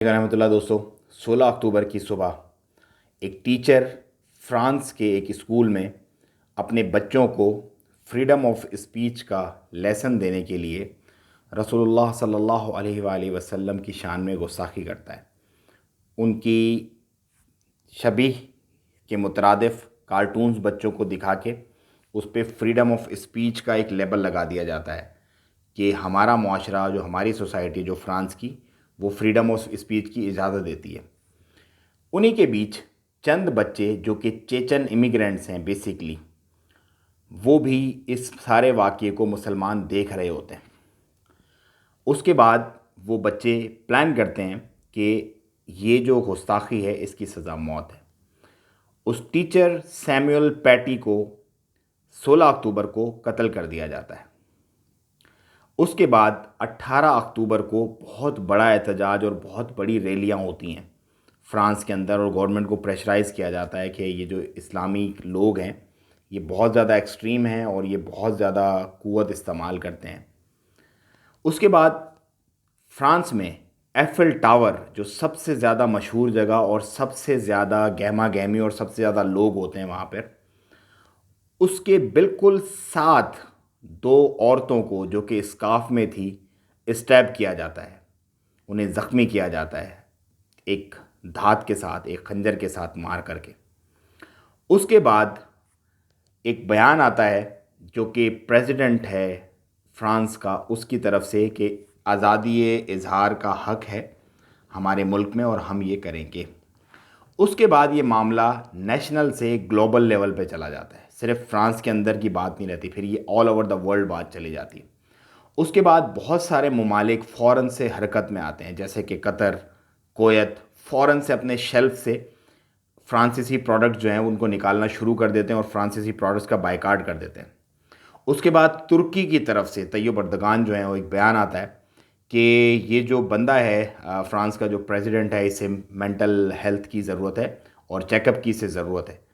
रहमत उल्लाह। दोस्तों, 16 अक्टूबर की सुबह एक टीचर फ्रांस के एक स्कूल में अपने बच्चों को फ्रीडम ऑफ स्पीच का लेसन देने के लिए रसूलुल्लाह सल्लल्लाहु अलैहि वसल्लम की शान में गुस्ताखी करता है। उनकी शबीह के मुतरादिफ कार्टून्स बच्चों को दिखा के उस पर फ्रीडम ऑफ स्पीच का एक लेबल लगा दिया जाता है कि हमारा मुआशरा, जो हमारी सोसाइटी जो फ्रांस की, वो फ्रीडम ऑफ स्पीच की इजाज़त देती है। उन्हीं के बीच चंद बच्चे जो कि चेचन इमिग्रेंट्स हैं बेसिकली, वो भी इस सारे वाक़ये को मुसलमान देख रहे होते हैं। उसके बाद वो बच्चे प्लान करते हैं कि ये जो गुस्ताखी है इसकी सज़ा मौत है। उस टीचर सैमुअल पैटी को 16 अक्टूबर को कत्ल कर दिया जाता है। उसके बाद 18 अक्टूबर को बहुत बड़ा एहतजाज और बहुत बड़ी रैलियां होती हैं फ्रांस के अंदर, और गवर्नमेंट को प्रेशराइज़ किया जाता है कि ये जो इस्लामी लोग हैं ये बहुत ज़्यादा एक्सट्रीम हैं और ये बहुत ज़्यादा क़ुव्वत इस्तेमाल करते हैं। उसके बाद फ्रांस में एफिल टावर, जो सबसे ज़्यादा मशहूर जगह और सबसे ज़्यादा गहमा गहमी और सबसे ज़्यादा लोग होते हैं वहाँ पर, उसके बिल्कुल साथ दो औरतों को जो कि स्कार्फ में थी स्टैब किया जाता है, उन्हें ज़ख्मी किया जाता है एक धात के साथ, एक खंजर के साथ मार करके। उसके बाद एक बयान आता है जो कि प्रेसिडेंट है फ्रांस का, उसकी तरफ से, कि आज़ादी इज़हार का हक़ है हमारे मुल्क में और हम ये करेंगे। उसके बाद ये मामला नेशनल से ग्लोबल लेवल पे चला जाता है। सिर्फ फ्रांस के अंदर की बात नहीं रहती, फिर ये ऑल ओवर द वर्ल्ड बात चली जाती है। उसके बाद बहुत सारे ममालिक फ़ौरन से हरकत में आते हैं, जैसे कि कतर, कोयत, फ़ौरन से अपने शेल्फ से फ्रांसीसी प्रोडक्ट जो हैं उनको निकालना शुरू कर देते हैं और फ्रांसीसी प्रोडक्ट्स का बायकाट कर देते हैं। उसके बाद तुर्की की तरफ से तैयब अर्दगान जो है वो एक बयान आता है कि ये जो बंदा है फ्रांस का जो प्रेसिडेंट है, इसे मेंटल हेल्थ की ज़रूरत है और चेकअप की इसे ज़रूरत है।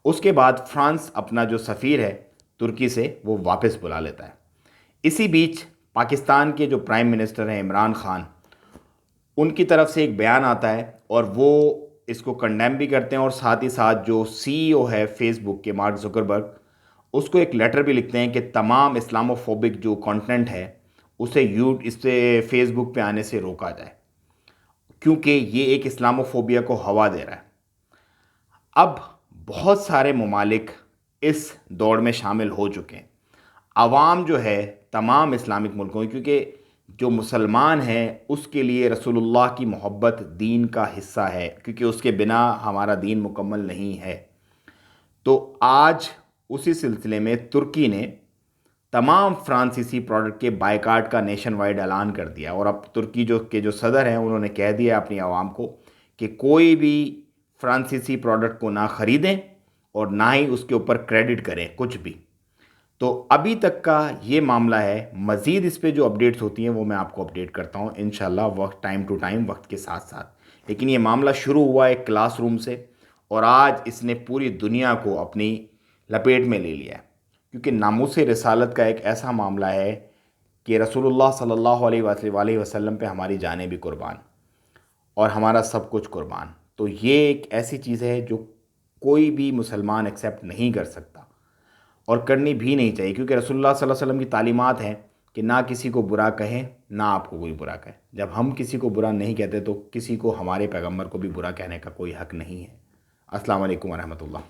उसके बाद फ्रांस अपना जो सफ़ीर है तुर्की से वो वापस बुला लेता है। इसी बीच पाकिस्तान के जो प्राइम मिनिस्टर हैं इमरान ख़ान, उनकी तरफ से एक बयान आता है और वो इसको कंडेम भी करते हैं और साथ ही साथ जो सीईओ है फेसबुक के, मार्क ज़ुकरबर्ग, उसको एक लेटर भी लिखते हैं कि तमाम इस्लामोफोबिक जो कंटेंट है उसे इससे फेसबुक पे आने से रोका जाए, क्योंकि ये एक इस्लामोफोबिया को हवा दे रहा है। अब बहुत सारे ममालिक इस दौड़ में शामिल हो चुके हैं। आवाम जो है तमाम इस्लामिक मुल्कों की, क्योंकि जो मुसलमान हैं उसके लिए रसूलुल्लाह की मोहब्बत दीन का हिस्सा है, क्योंकि उसके बिना हमारा दीन मुकम्मल नहीं है। तो आज उसी सिलसिले में तुर्की ने तमाम फ्रांसीसी प्रोडक्ट के बायकाट का नेशन वाइड ऐलान कर दिया, और अब तुर्की जो सदर हैं उन्होंने कह दिया अपनी आवाम को कि कोई भी फ्रांसीसी प्रोडक्ट को ना ख़रीदें और ना ही उसके ऊपर क्रेडिट करें कुछ भी। तो अभी तक का ये मामला है। मज़ीद इस पे जो अपडेट्स होती हैं वो मैं आपको अपडेट करता हूँ इंशाल्लाह, वक्त टाइम टू टाइम, वक्त के साथ साथ। लेकिन ये मामला शुरू हुआ एक क्लासरूम से और आज इसने पूरी दुनिया को अपनी लपेट में ले लिया है, क्योंकि नामूस रिसालत का एक ऐसा मामला है कि रसूलुल्लाह सल्लल्लाहु अलैहि वसल्लम पे हमारी जानें भी कुर्बान और हमारा सब कुछ कुर्बान। तो ये एक ऐसी चीज़ है जो कोई भी मुसलमान एक्सेप्ट नहीं कर सकता और करनी भी नहीं चाहिए, क्योंकि रसूलुल्लाह सल्लल्लाहु अलैहि वसल्लम की तालीमात हैं कि ना किसी को बुरा कहें ना आपको कोई बुरा कहे। जब हम किसी को बुरा नहीं कहते तो किसी को, हमारे पैगम्बर को भी बुरा कहने का कोई हक़ नहीं है। अस्सलाम वालेकुम व रहमतुल्लाह।